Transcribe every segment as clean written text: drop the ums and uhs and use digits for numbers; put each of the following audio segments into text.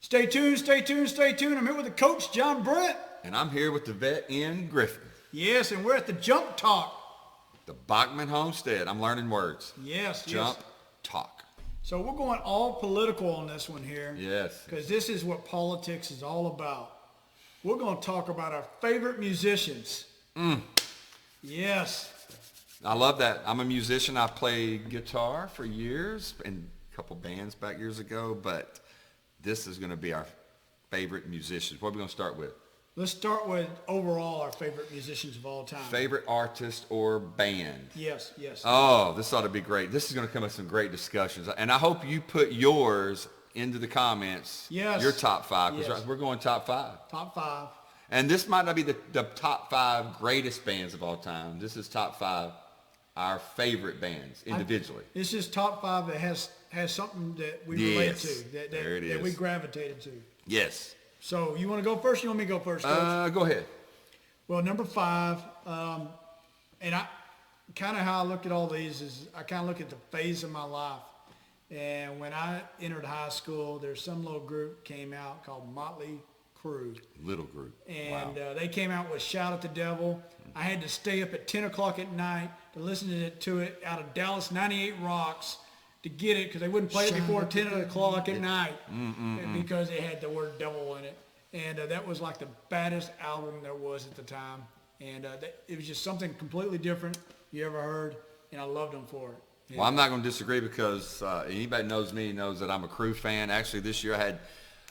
Stay tuned, stay tuned, stay tuned. I'm here with the coach, John Brent. And I'm here with the vet, Ian Griffin. Yes, and we're at the Jump Talk. The Bachman Homestead. I'm learning words. Yes, Jump yes. Talk. So we're going all political on this one here. Yes. Because this is what politics is all about. We're going to talk about our favorite musicians. Yes. I love that. I'm a musician. I played guitar for years in a couple bands back years ago, but this is going to be our favorite musicians. What are we going to start with? Let's start with overall our favorite musicians of all time. Favorite artist or band? Yes, yes. Oh, this ought to be great. This is going to come with some great discussions. And I hope you put yours into the comments. Yes. Your top five. Because Yes. we're going top five. Top five. And this might not be the top five greatest bands of all time. This is top five, our favorite bands individually. It's just top five that has something that we relate Yes. to, There it that we is. gravitated to. Yes. So you want to go first? You want me to go first, Coach? Go ahead. Well, number five, and I kind of how I look at all these is I kind of look at the phase of my life. And when I entered high school, there's some little group came out called Motley Crue. Little group. And Wow. they came out with Shout at the Devil. I had to stay up at 10 o'clock at night to listen to it out of Dallas 98 Rocks to get it because they wouldn't play it before 10 o'clock at night because it had the word devil in it. And that was like the baddest album there was at the time. And it was just something completely different you ever heard, and I loved them for it. Well, I'm not going to disagree because anybody knows me knows that I'm a Crue fan. Actually, this year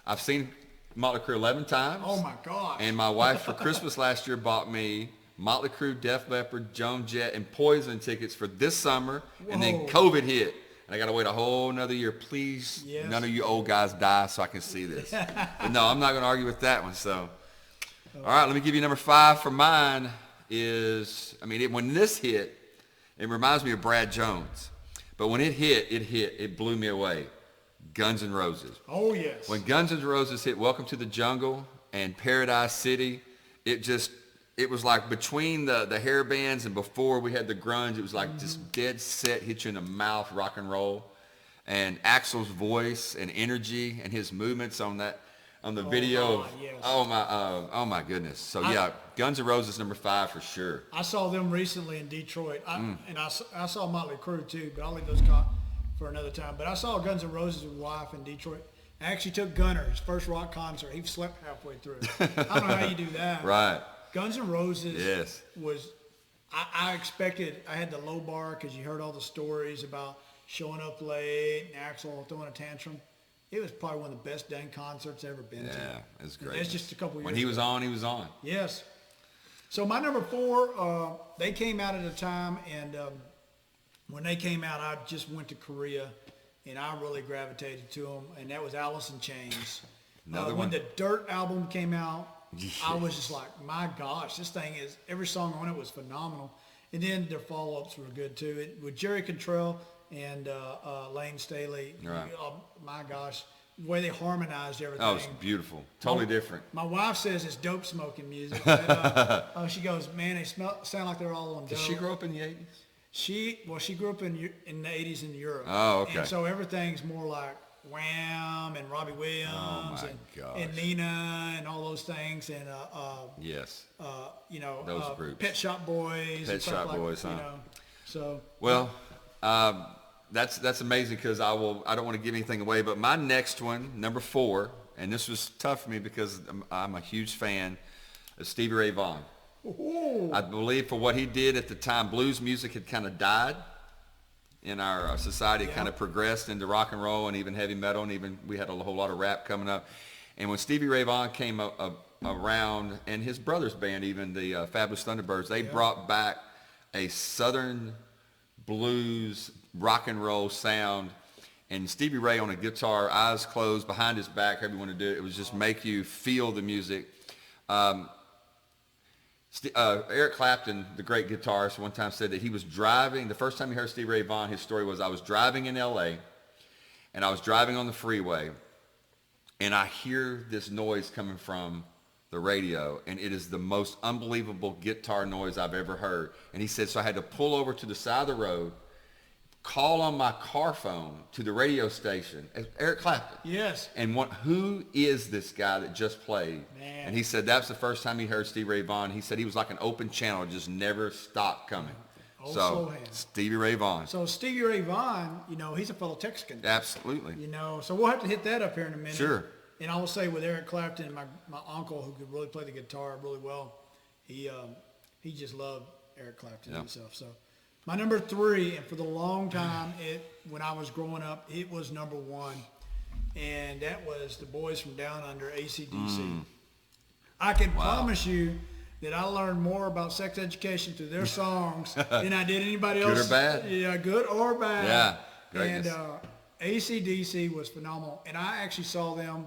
I've seen Motley Crue 11 times. Oh my gosh. And my wife for Christmas last year bought me Motley Crue, Def Leppard, Joan Jett, and Poison tickets for this summer. And then Whoa. COVID hit. And I got to wait a whole another year. Please, Yes. none of you old guys die so I can see this. But no, I'm not going to argue with that one. So, all right, let me give you number five for mine when this hit, it reminds me of Brad Jones. But when it hit, it blew me away. Guns N' Roses. Oh yes. When Guns N' Roses hit Welcome to the Jungle and Paradise City, it was like between the hair bands and before we had the grunge, it was like just dead set, hit you in the mouth, rock and roll. And Axl's voice and energy and his movements on the video. God, yes. Oh my goodness. So yeah, Guns N' Roses number five for sure. I saw them recently in Detroit, and I saw Motley Crue too, but I'll leave those for another time. But I saw Guns N' Roses with wife in Detroit. I actually took Gunner, his first rock concert. He slept halfway through. I don't know how you do that. Right. Guns N' Roses Yes. was, I expected, I had the low bar because you heard all the stories about showing up late and Axl throwing a tantrum. It was probably one of the best dang concerts I've ever been to. Yeah, it was great. That's just a couple years When he was ago. on, he was on. Yes. So my number four, they came out at a time, and when they came out, I just went to Korea, and I really gravitated to them, and that was Alice in Chains. Another When one. the Dirt album came out, I was just like, my gosh, this thing is, every song on it was phenomenal. And then their follow-ups were good too. With Jerry Cantrell and Lane Staley, Right. My gosh, the way they harmonized everything. Oh, it's beautiful. Totally different. My wife says it's dope smoking music. She goes, man, they sound like they're all on dope. Did she grow up in the 80s? She grew up in the 80s in Europe. Oh, okay. And so everything's more like Wham and Robbie Williams Oh, my gosh. and Nina and all those things and Yes. those groups. Pet Shop Boys. Pet and stuff Shop like, Boys, huh? So Well, that's amazing because I don't want to give anything away, but my next one, number four, and this was tough for me because I'm a huge fan of Stevie Ray Vaughan. ooh, I believe for what he did at the time, blues music had kind of died in our society. It kind of progressed into rock and roll and even heavy metal, and even we had a whole lot of rap coming up. And when Stevie Ray Vaughan came around, and his brother's band, even the Fabulous Thunderbirds, they brought back a Southern blues rock and roll sound. And Stevie Ray on a guitar, eyes closed, behind his back, however you want to do it, it was just make you feel the music. Eric Clapton, the great guitarist, one time said that he was driving, the first time he heard Stevie Ray Vaughan, his story was, I was driving in LA, and I was driving on the freeway, and I hear this noise coming from the radio, and it is the most unbelievable guitar noise I've ever heard. And he said, so I had to pull over to the side of the road, call on my car phone to the radio station as Eric Clapton. Yes. And who is this guy that just played? Man. And he said that's the first time he heard Stevie Ray Vaughan. He said he was like an open channel, just never stopped coming. Old So soul hand. Stevie Ray Vaughan. So Stevie Ray Vaughan, you know, he's a fellow Texican. Absolutely. You know, so we'll have to hit that up here in a minute. Sure. And I will say with Eric Clapton, my uncle who could really play the guitar really well, he just loved Eric Clapton himself. So my number 3, and for the long time, when I was growing up, it was number 1, and that was the Boys from Down Under, AC/DC. I can promise you that I learned more about sex education through their songs than I did anybody else. Good or bad? Yeah, good or bad. Yeah, greatness. And AC/DC was phenomenal, and I actually saw them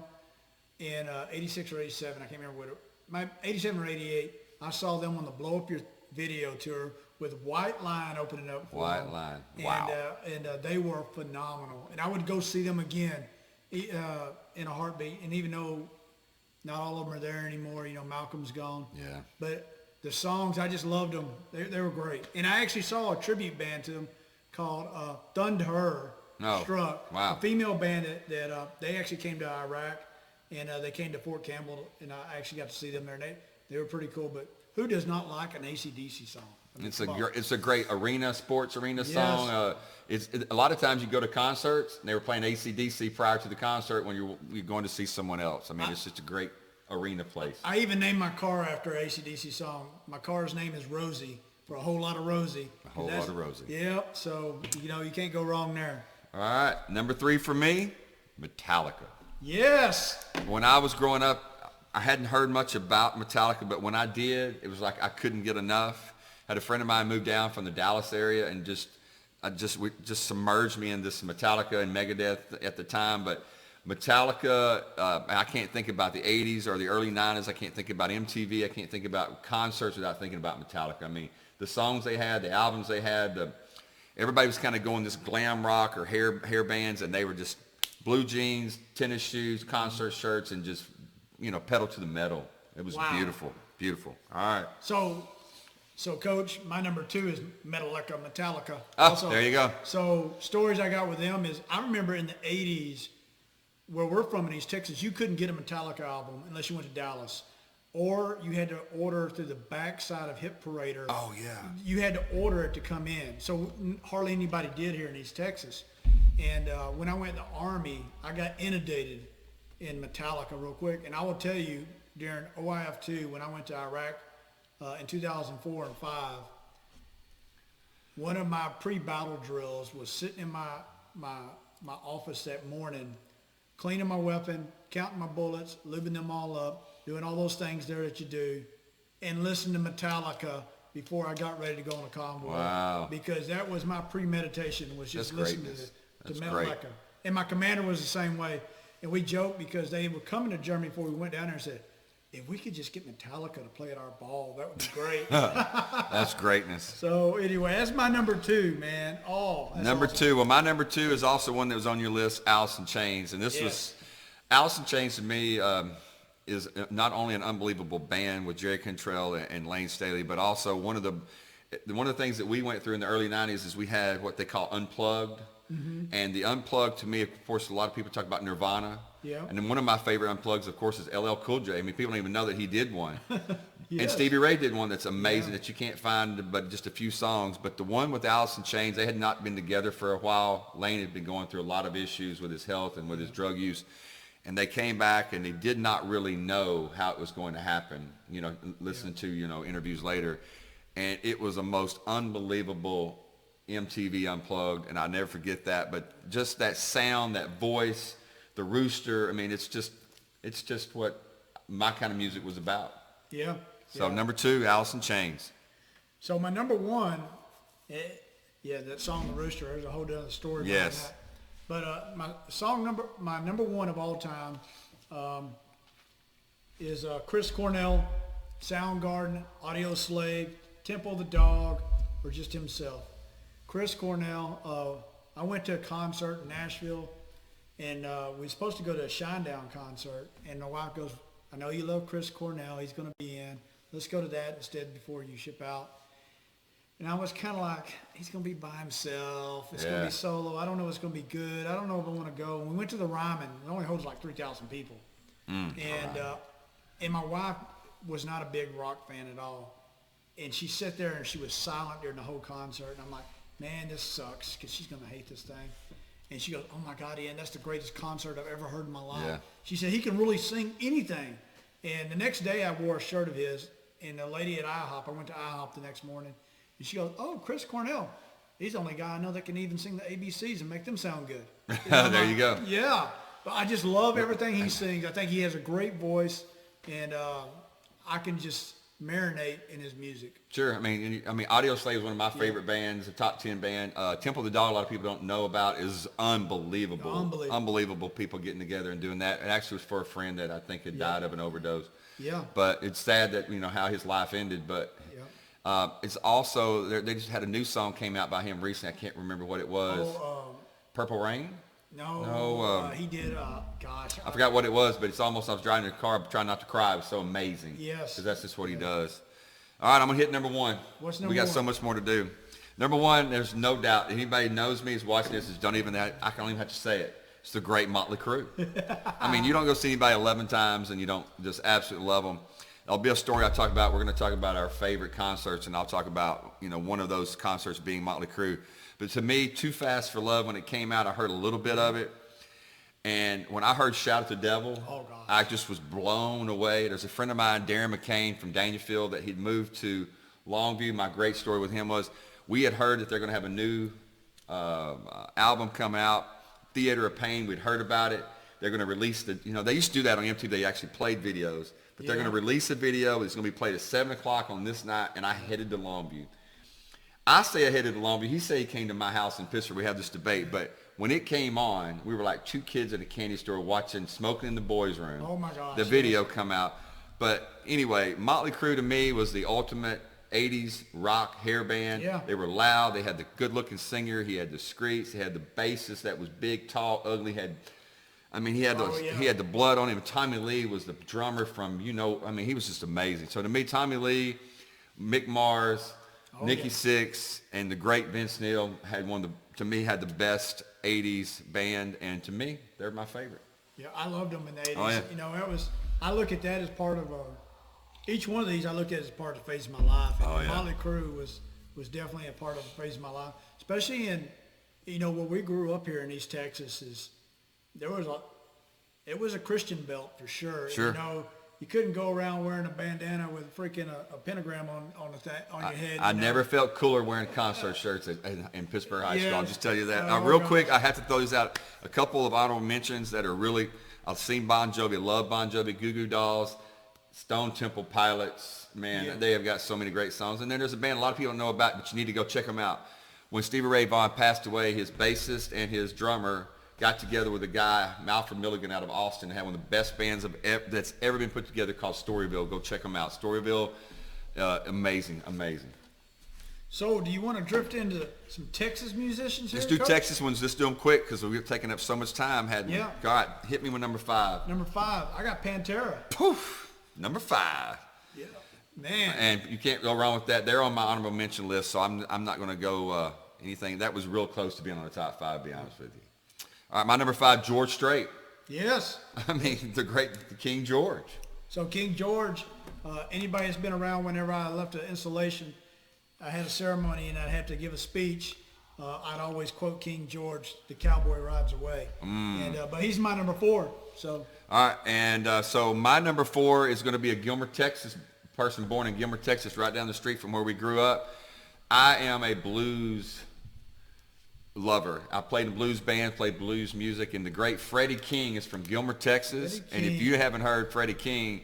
in 86 or 87. I can't remember what 87 or 88. I saw them on the Blow Up Your Video tour with White Line opening up for White them. Line. Wow. And they were phenomenal. And I would go see them again in a heartbeat. And even though not all of them are there anymore, you know, Malcolm's gone. Yeah. But the songs, I just loved them. They were great. And I actually saw a tribute band to them called Thunder Struck. Wow. A female band that they actually came to Iraq, and they came to Fort Campbell, and I actually got to see them there. And they were pretty cool. But who does not like an AC/DC song? I mean, It's a great sports arena song. A lot of times you go to concerts and they were playing AC/DC prior to the concert when you're going to see someone else. I mean, it's just a great arena place. I even named my car after an AC/DC song. My car's name is Rosie, for a whole lot of Rosie. A whole lot of Rosie. Yep. So you know you can't go wrong there. All right, number 3 for me, Metallica. Yes. When I was growing up, I hadn't heard much about Metallica, but when I did, it was like I couldn't get enough. Had a friend of mine move down from the Dallas area and just submerged me in this Metallica and Megadeth at the time. But Metallica, I can't think about the 80s or the early 90s. I can't think about MTV. I can't think about concerts without thinking about Metallica. I mean, the songs they had, the albums they had, everybody was kind of going this glam rock or hair bands, and they were just blue jeans, tennis shoes, concert shirts, and just, you know, pedal to the metal. It was beautiful, beautiful. All right. So, Coach, my number 2 is Metallica. Oh, there you go. So, stories I got with them is I remember in the 80s, where we're from in East Texas, you couldn't get a Metallica album unless you went to Dallas. Or you had to order through the backside of Hit Parader. Oh, yeah. You had to order it to come in. So hardly anybody did here in East Texas. And when I went in the Army, I got inundated in Metallica real quick. And I will tell you, during OIF2, when I went to Iraq in 2004 and 5, one of my pre-battle drills was sitting in my office that morning, cleaning my weapon, counting my bullets, lubing them all up, doing all those things there that you do, and listening to Metallica before I got ready to go on a convoy. Wow. Because that was my premeditation, was just That's listening greatness. to That's Metallica. great. And my commander was the same way. And we joked because they were coming to Germany before we went down there and said, if we could just get Metallica to play at our ball, that would be great. That's greatness. So anyway, that's my number 2, man. Number awesome. 2. Well, my number 2 is also one that was on your list, Alice in Chains. And this was, Alice in Chains to me is not only an unbelievable band with Jerry Cantrell and Lane Staley, but also one of the things that we went through in the early 90s is we had what they call Unplugged. Mm-hmm. And the Unplugged, to me, of course, a lot of people talk about Nirvana. Yeah. And then one of my favorite Unplugs, of course, is LL Cool J. I mean, people don't even know that he did one. Yes. And Stevie Ray did one that's amazing that you can't find but just a few songs. But the one with Alice in Chains, they had not been together for a while. Lane had been going through a lot of issues with his health and with his drug use. And they came back and they did not really know how it was going to happen, you know, listening to, you know, interviews later. And it was a most unbelievable MTV Unplugged, and I'll never forget that. But just that sound, that voice, the rooster, I mean, it's just what my kind of music was about. Yeah. So number 2, Alice in Chains. So my number 1, that song, The Rooster, there's a whole other story behind Yes. that. But my number 1 of all time is Chris Cornell, Soundgarden, Audio Slave, Temple of the Dog, or just himself. Chris Cornell, I went to a concert in Nashville, and we were supposed to go to a Shinedown concert, and my wife goes, I know you love Chris Cornell, he's going to be in. Let's go to that instead before you ship out. And I was kind of like, he's going to be by himself. It's going Yeah. to be solo. I don't know if it's going to be good. I don't know if I want to go. When we went to the Ryman, it only holds like 3,000 people. And my wife was not a big rock fan at all. And she sat there and she was silent during the whole concert. And I'm like, man, this sucks, because she's going to hate this thing. And she goes, oh my God, Ian, that's the greatest concert I've ever heard in my life. Yeah. She said, he can really sing anything. And the next day I wore a shirt of his, and the lady at IHOP, I went to IHOP the next morning, and she goes, oh, Chris Cornell. He's the only guy I know that can even sing the ABCs and make them sound good. There you go. Yeah. But I just love everything he sings. I think he has a great voice, and I can just marinate in his music. Sure. I mean, Audio Slave is one of my favorite bands, a top 10 band. Temple of the Dog, a lot of people don't know about, is unbelievable. Unbelievable people getting together and doing that. It actually was for a friend that I think had died of an overdose. Yeah. But it's sad that, how his life ended. But it's also, they just had a new song came out by him recently. I can't remember what it was. Purple Rain? No, he did, gosh. I forgot what it was, but it's almost, I was driving in the car trying not to cry. It was so amazing. Yes. Because that's just what he does. All right, I'm going to hit number one. What's number We got one? so much more to do. Number one, there's no doubt. Anybody knows me is watching this, I don't even have to say it. It's the great Motley Crue. I mean, you don't go see anybody 11 times and you don't just absolutely love them. There'll be a story I talk about. We're going to talk about our favorite concerts, and I'll talk about, one of those concerts being Motley Crue. But to me, Too Fast for Love, when it came out, I heard a little bit of it. And when I heard Shout at the Devil, I just was blown away. There's a friend of mine, Darren McCain from Dangerfield, that he'd moved to Longview. My great story with him was we had heard that they're going to have a new album come out, Theater of Pain. We'd heard about it. They're going to release they used to do that on MTV. They actually played videos. But they're going to release a video. It's going to be played at 7 o'clock on this night, and I headed to Longview. I say I headed to Longview. He said he came to my house in Pittsburgh. We had this debate, but when it came on, we were like two kids in a candy store watching Smoking in the Boys' Room. Oh my gosh. The video come out. But anyway, Motley Crue to me was the ultimate 80s rock hair band. Yeah. They were loud. They had the good-looking singer. He had the screech. He had the bassist that was big, tall, ugly. He had the blood on him. Tommy Lee was the drummer from, he was just amazing. So to me, Tommy Lee, Mick Mars, Nikki Sixx, and the great Vince Neil had had the best 80s band, and to me, they're my favorite. Yeah, I loved them in the 80s. Oh, yeah. I look at that as part of each one of these I look at as part of the phase of my life. And Motley Crue was definitely a part of the phase of my life, especially in, where we grew up here in East Texas it was a Christian belt for sure. Sure. You couldn't go around wearing a bandana with freaking a pentagram on your head. I never felt cooler wearing concert shirts in Pittsburgh High School. I'll just tell you that. Oh, Real gosh. quick, I have to throw these out. A couple of honorable mentions that are really, I've seen Bon Jovi, love Bon Jovi, Goo Goo Dolls, Stone Temple Pilots. Man, they have got so many great songs. And then there's a band a lot of people don't know about, but you need to go check them out. When Stevie Ray Vaughan passed away, his bassist and his drummer got together with a guy, Malcolm Milligan out of Austin, and had one of the best bands that's ever been put together called Storyville. Go check them out. Storyville, amazing. So do you want to drift into some Texas musicians here, Let's do Coach? Texas ones. Let's do them quick because we've taken up so much time. God, hit me with number 5. Number 5, I got Pantera. Poof, number 5. Yeah, man. And you can't go wrong with that. They're on my honorable mention list, so I'm not going to go anything. That was real close to being on the top 5, to be honest with you. All right, my number 5, George Strait. Yes. The King George. So King George, anybody that's been around whenever I left an installation, I had a ceremony and I'd have to give a speech. I'd always quote King George, "The Cowboy Rides Away." But he's my number 4. So. All right, and so my number 4 is going to be a Gilmer, Texas person born in Gilmer, Texas, right down the street from where we grew up. I am a blues lover. I played in a blues band, played blues music, and the great Freddie King is from Gilmer, Texas. And if you haven't heard Freddie King,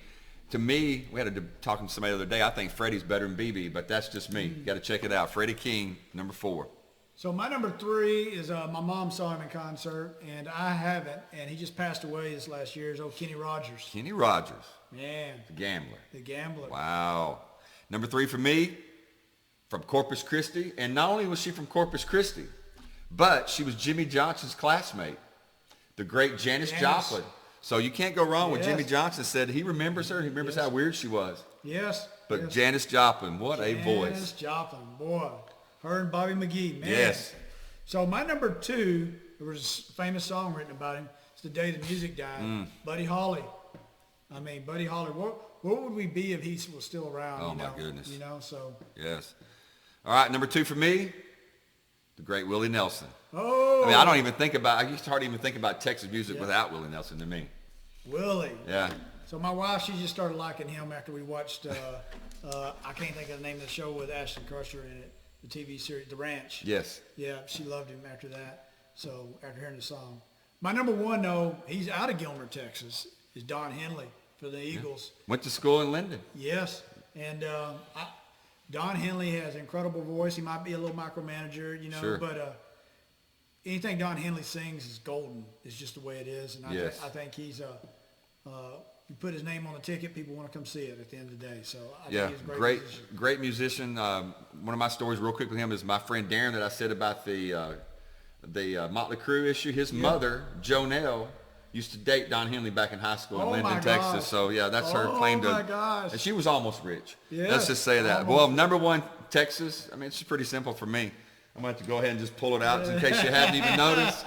to me, we had talking to somebody the other day, I think Freddie's better than BB, but that's just me. You got to check it out. Freddie King, number 4. So my number 3 is my mom saw him in concert, and I haven't, and he just passed away this last year. Is old Kenny Rogers. Kenny Rogers. Man. The Gambler. The Gambler. Wow. Number 3 for me, from Corpus Christi, and not only was she from Corpus Christi, but she was Jimmy Johnson's classmate, the great Janis Joplin. So you can't go wrong with Jimmy Johnson said he remembers her. He remembers how weird she was. Yes. But Janis Joplin, what a voice. Janis Joplin, boy. Her and Bobby McGee, man. Yes. So my number 2, there was a famous song written about him. It's The Day the Music Died. Buddy Holly. I mean, Buddy Holly. What would we be if he was still around? Oh, you my know? goodness. You know, so. Yes. All right, number 2 for me, the great Willie Nelson. Oh. I mean, I used to hardly even think about Texas music without Willie Nelson to me. Willie. Yeah. So my wife, she just started liking him after we watched, I can't think of the name of the show with Ashton Kutcher in it, the TV series, The Ranch. Yes. Yeah, she loved him after that. So after hearing the song. My number 1, though, he's out of Gilmer, Texas, is Don Henley for the Eagles. Went to school in Linden. Yes. And Don Henley has an incredible voice. He might be a little micromanager, you know, Sure. but anything Don Henley sings is golden. It's just the way it is. And Yes. I think he's you put his name on the ticket, people want to come see it at the end of the day. So I Yeah, think he's a great musician. great musician. One of my stories real quick with him is my friend Darren that I said about the Motley Crue issue. His mother, Jonelle, used to date Don Henley back in high school in Oh, Linden, my Texas. gosh. So yeah, that's her Oh, claim to. my gosh. And she was almost rich. Yeah, Let's just say that. almost. Well, number 1, Texas. I mean, it's pretty simple for me. I'm going to have to go ahead and just pull it out in case you hadn't even noticed.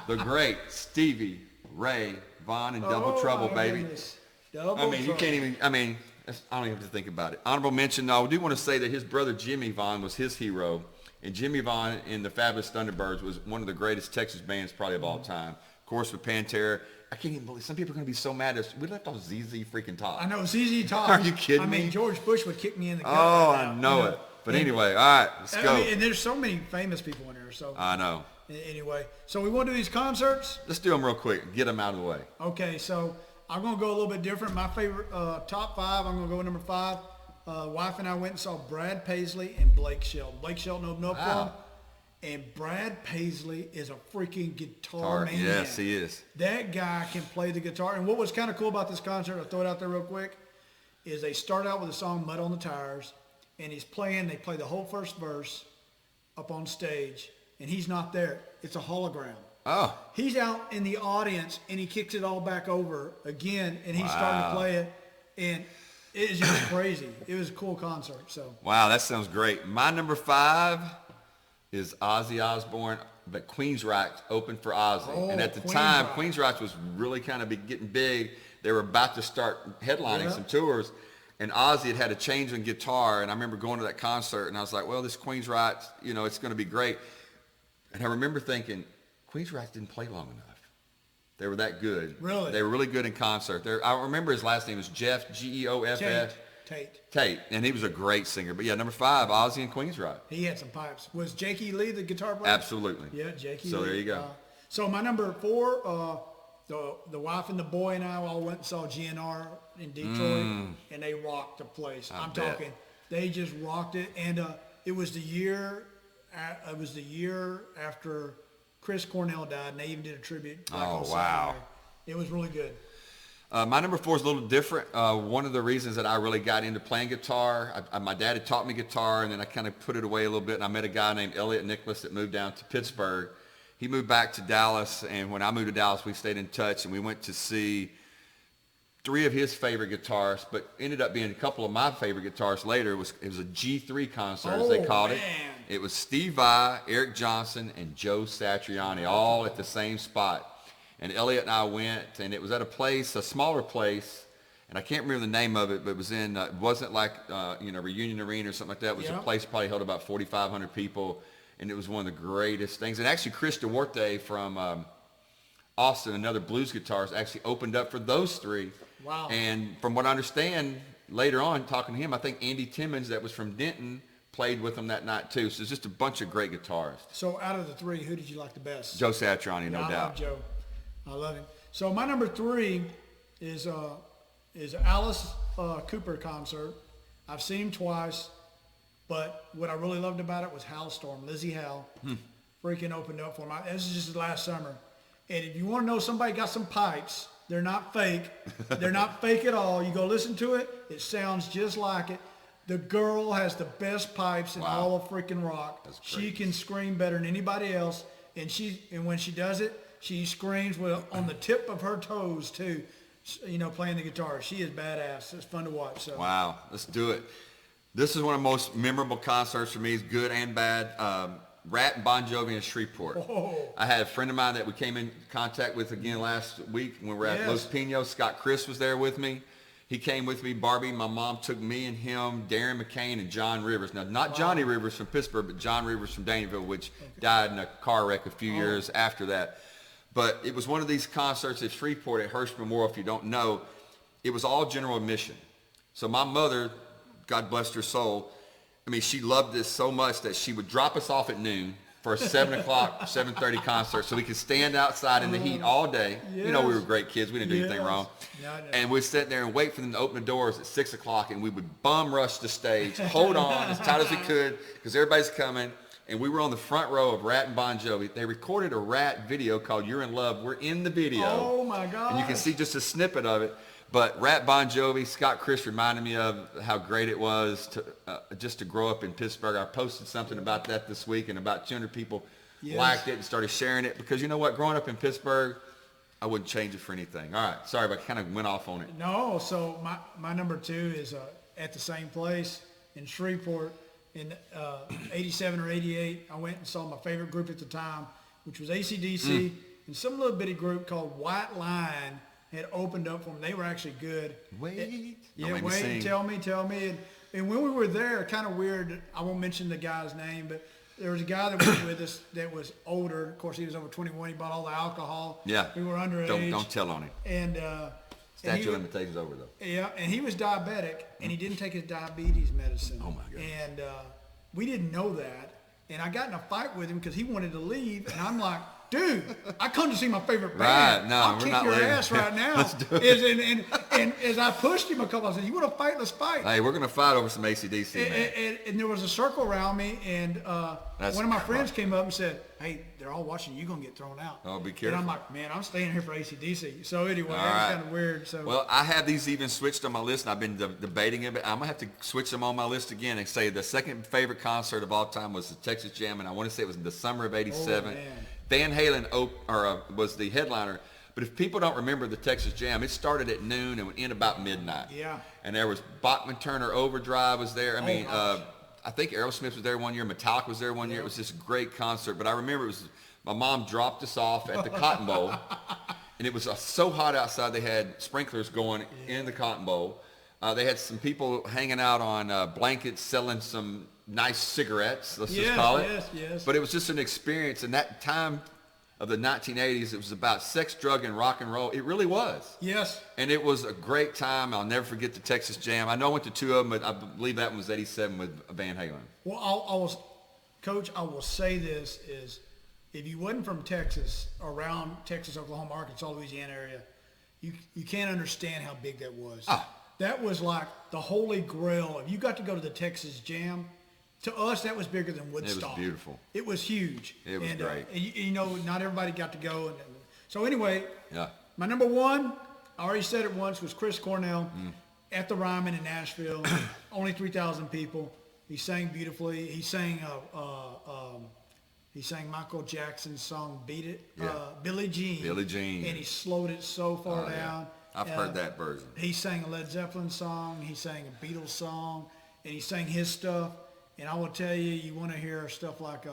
The great Stevie Ray Vaughan in Double Oh, Trouble, my baby. goodness. Double I mean, you trouble. can't even, I don't even have to think about it. Honorable mention, I do want to say that his brother Jimmy Vaughn was his hero. And Jimmy Vaughn in the Fabulous Thunderbirds was one of the greatest Texas bands probably of all time. Of course, with Pantera. I can't even believe, some people are going to be so mad at us. We left off ZZ freaking Top. I know, ZZ Top. Are you kidding I mean, me? George Bush would kick me in the gut. Oh, right I now, know you it. But anyway, all right, let's I go. mean, and there's so many famous people in there. So I know. anyway, so we want to do these concerts. Let's do them real quick. Get them out of the way. Okay, so I'm going to go a little bit different. My favorite top 5, I'm going to go with number 5. Wife and I went and saw Brad Paisley and Blake Shelton. Blake Shelton opened up for him. And Brad Paisley is a freaking guitar maniac. Yes, he is. That guy can play the guitar. And what was kind of cool about this concert, I'll throw it out there real quick, is they start out with the song Mud on the Tires. And they play the whole first verse up on stage. And he's not there. It's a hologram. Oh, He's out in the audience, and he kicks it all back over again, and he's starting to play it. And it is just crazy. It was a cool concert. So wow, that sounds great. My number 5 is Ozzy Osbourne, but Queensryche opened for Ozzy. Oh, And at the time, Queensryche. Queensryche was really kind of getting big. They were about to start headlining Yeah. some tours. And Ozzy had a change in guitar. And I remember going to that concert, and I was like, well, this Queensryche, you know, it's going to be great. And I remember thinking, Queensryche didn't play long enough. They were that good. Really? They were really good in concert. I remember his last name was Jeff, Geoff. Tate, and he was a great singer. But yeah, number 5, Ozzy and Queensryche. He had some pipes. Was Jakey Lee the guitar player? Absolutely. Yeah, Jakey Lee. So there you go. So my number 4, the wife and the boy and I all went and saw GNR in Detroit, and they rocked the place. I'm bet. talking, they just rocked it. And it was the year after Chris Cornell died, and they even did a tribute. Oh, wow. It was really good. My number 4 is a little different. One of the reasons that I really got into playing guitar, my dad had taught me guitar, and then I kind of put it away a little bit, and I met a guy named Elliot Nicholas that moved down to Pittsburgh. He moved back to Dallas, and when I moved to Dallas, we stayed in touch, and we went to see 3 of his favorite guitarists, but ended up being a couple of my favorite guitarists later. It was a G3 concert, as they called it. Man. It was Steve Vai, Eric Johnson, and Joe Satriani, all at the same spot. And Elliot and I went, and it was at a smaller place, and I can't remember the name of it, but it was it wasn't like, Reunion Arena or something like that. It was a place probably held about 4,500 people, and it was one of the greatest things. And actually, Chris Duarte from Austin, another blues guitarist, actually opened up for those 3. Wow. And from what I understand, later on, talking to him, I think Andy Timmons, that was from Denton, played with them that night too. So it's just a bunch of great guitarists. So out of the 3, who did you like the best? Joe Satriani, no I love doubt. Joe. I love him. So my number 3 is Alice Cooper concert. I've seen him twice, but what I really loved about it was Hal Storm. Lizzie Hal freaking opened up for him. This is just last summer. And if you want to know somebody got some pipes, they're not fake. They're not fake at all. You go listen to it. It sounds just like it. The girl has the best pipes in all of freaking rock. That's She great. can scream better than anybody else. And when she does it, she screams on the tip of her toes too, playing the guitar. She is badass. It's fun to watch. So. Wow, let's do it. This is one of the most memorable concerts for me, it's good and bad. Rat and Bon Jovi in Shreveport. Oh. I had a friend of mine that we came in contact with again last week when we were at Los Pinos. Scott Chris was there with me. He came with me. Barbie, my mom took me and him, Darren McCain, and John Rivers. Now, not Johnny Rivers from Pittsburgh, but John Rivers from Danville, which died in a car wreck a few years after that. But it was one of these concerts at Shreveport at Hearst Memorial, if you don't know. It was all general admission. So my mother, God bless her soul, I mean, she loved this so much that she would drop us off at noon for a 7 o'clock, 7:30 concert so we could stand outside in the heat all day. Yes. You know, we were great kids. We didn't do anything wrong. No. And we'd sit there and wait for them to open the doors at 6 o'clock, and we would bum rush the stage, hold on as tight as we could because everybody's coming. And we were on the front row of Rat and Bon Jovi. They recorded a Rat video called You're in Love. We're in the video. Oh, my God. And you can see just a snippet of it. But Rat Bon Jovi, Scott Chris reminded me of how great it was to just to grow up in Pittsburgh. I posted something about that this week, and about 200 people liked it and started sharing it. Because you know what? Growing up in Pittsburgh, I wouldn't change it for anything. All right. Sorry, but I kind of went off on it. No, so my number 2 is at the same place in Shreveport in 87 or 88. I went and saw my favorite group at the time, which was AC/DC, and some little bitty group called White Line had opened up for them. They were actually good. Wait. Tell me. And when we were there, kind of weird, I won't mention the guy's name, but there was a guy that was with us that was older. Of course, he was over 21. He bought all the alcohol. Yeah. We were underage. Don't tell on him. And Statute of limitations over, though. yeah, and he was diabetic, and he didn't take his diabetes medicine. Oh, my God. And we didn't know that. And I got in a fight with him because he wanted to leave, and I'm like, dude, I come to see my favorite band. Right, no, I'll we're kick not your leaving. ass right now. Let's do it. And as I pushed him a couple, I said, you want to fight? Let's fight. Hey, we're going to fight over some AC/DC, man. And there was a circle around me, and That's one of my crap. friends came up and said, hey, they're all watching. You're going to get thrown out. Oh, be And careful. I'm like, man, I'm staying here for AC/DC. So anyway, All that was right. kind of weird. So Well, I have these even switched on my list, and I've been debating it, but I'm going to have to switch them on my list again and say the second favorite concert of all time was the Texas Jam, and I want to say it was in the summer of '87. Oh, man. Van Halen was the headliner. But if people don't remember the Texas Jam, it started at noon and would end about midnight. Yeah. And there was Bachman Turner Overdrive was there. I mean, gosh. I think Aerosmith was there one year. Metallica was there one year. It was just a great concert. But I remember my mom dropped us off at the Cotton Bowl. And it was so hot outside, they had sprinklers going in the Cotton Bowl. They had some people hanging out on blankets selling some nice cigarettes, let's just call it. Yes. But it was just an experience. And that time of the 1980s, it was about sex, drug, and rock and roll. It really was. Yes. And it was a great time. I'll never forget the Texas Jam. I know I went to 2 of them, but I believe that one was '87 with Van Halen. Well, Coach, I will say this is, if you wasn't from Texas, around Texas, Oklahoma, Arkansas, Louisiana area, you can't understand how big that was. That was like the holy grail. If you got to go to the Texas Jam, to us, that was bigger than Woodstock. It was beautiful. It was huge. It was great. And you know, not everybody got to go. So anyway, Yeah. my number 1, I already said it once, was Chris Cornell at the Ryman in Nashville. Only 3,000 people. He sang beautifully. He sang Michael Jackson's song "Beat It," Billie Jean. Billie Jean. And he slowed it so far down. I've heard that version. He sang a Led Zeppelin song. He sang a Beatles song, and he sang his stuff. And I will tell you, you want to hear stuff like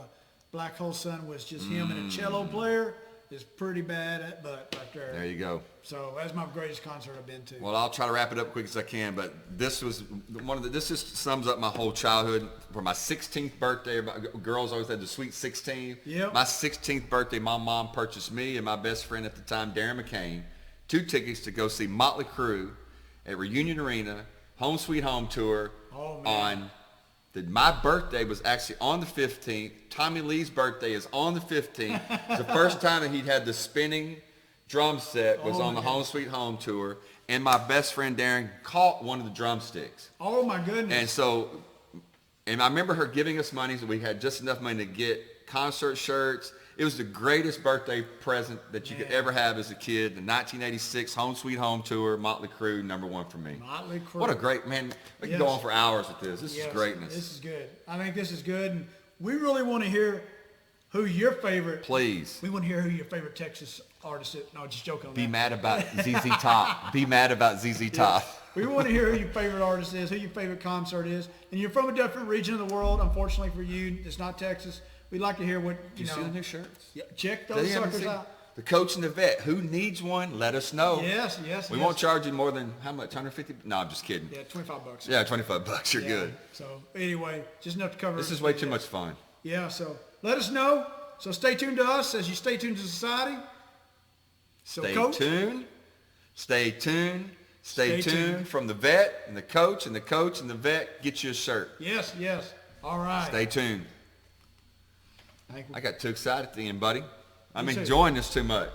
Black Hole Sun was just him and a cello player. Is pretty bad, but right there. There you go. So that's my greatest concert I've been to. Well, I'll try to wrap it up quick as I can, but this was this just sums up my whole childhood. For my 16th birthday, girls always had the sweet 16. Yep. My 16th birthday, my mom purchased me and my best friend at the time, Darren McCain, 2 tickets to go see Motley Crue at Reunion Arena, Home Sweet Home tour on my birthday was actually on the 15th. Tommy Lee's birthday is on the 15th. It's the first time that he'd had the spinning drum set was on the Home Sweet Home tour. And my best friend Darren caught one of the drumsticks. Oh my goodness. And I remember her giving us money, so we had just enough money to get concert shirts. It was the greatest birthday present that you could ever have as a kid. The 1986 Home Sweet Home tour, Motley Crue, #1 for me. Motley Crue. What a great, man. We can go on for hours with this. This is greatness. This is good. I think this is good. And we really want to hear who your favorite. Please. We want to hear who your favorite Texas artist is. No, just joking on Be that. mad about ZZ Top. Be mad about ZZ Top. We want to hear who your favorite artist is, who your favorite concert is, and you're from a different region of the world. Unfortunately for you, it's not Texas. We'd like to hear what You see the new shirts? Yeah, check those suckers out. The coach and the vet. Who needs one? Let us know. Yes. We won't charge you more than how much? 150? No, I'm just kidding. Yeah, $25. Yeah, $25. You're good. So anyway, just enough to cover. This is way too much fun. Yeah. So let us know. So stay tuned to us as you stay tuned to society. So Stay Coach, tuned. Stay tuned. Stay Stay tuned tuned. from the vet and the coach and the coach and the vet. Get you a shirt. Yes. All right. Stay tuned. Thank you. I got too excited at the end, buddy. I'm Me too. enjoying this too much.